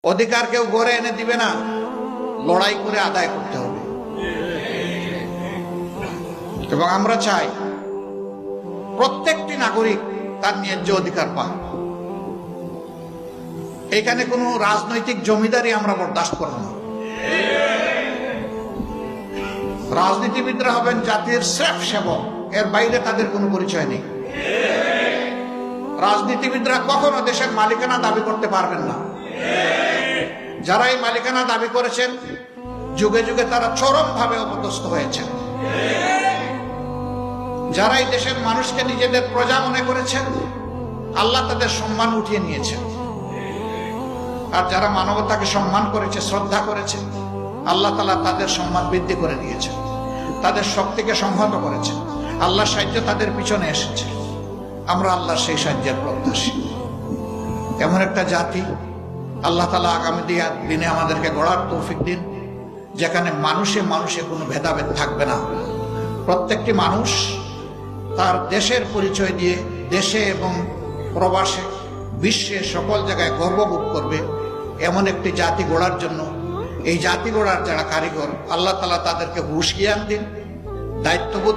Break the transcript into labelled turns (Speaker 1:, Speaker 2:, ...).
Speaker 1: অধিকার কেউ গড়ে এনে দিবে না, লড়াই করে আদায় করতে হবে। এবং আমরা চাই প্রত্যেকটি নাগরিক তার ন্যায্য অধিকার পায়। এখানে কোনো রাজনৈতিক জমিদারি আমরা বরদাস্ত করব না। রাজনীতিবিদরা হবেন জাতির স্রেফ সেবক, এর বাইরে তাদের কোনো পরিচয় নেই। রাজনীতিবিদরা কখনো দেশের মালিকানা দাবি করতে পারবেন না। যারা এই মালিকানা দাবি করেছেন, যুগে যুগে তারা চরমভাবে অপদস্থ হয়েছেন। যারা এই দেশের মানুষকে নিজেদের প্রজা মনে করেছেন, আল্লাহ তাদের সম্মান উঠিয়ে নিয়েছেন। আর যারা মানবতাকে সম্মান করেছে, শ্রদ্ধা করেছে, আল্লাহ তাআলা তাদের সম্মান বৃদ্ধি করে দিয়েছেন, তাদের শক্তিকে সংহত করেছেন। আল্লাহর সাহায্য তাদের পিছনে এসেছে। আমরা আল্লাহর সেই সাহায্যের প্রত্যাশী। এমন একটা জাতি আল্লাহ তাআলা আগামী দিনে আমাদেরকে গড়ার তৌফিক দিন, যেখানে মানুষে মানুষে কোনো ভেদাভেদ থাকবে না। প্রত্যেকটি মানুষ তার দেশের পরিচয় দিয়ে দেশে এবং প্রবাসে, বিশ্বে সকল জায়গায় গর্ববোধ করবে। এমন একটি জাতি গড়ার জন্য, এই জাতি গড়ার যারা কারিগর, আল্লাহ তাআলা তাদেরকে হুঁশ জ্ঞান দিন, দায়িত্ববোধ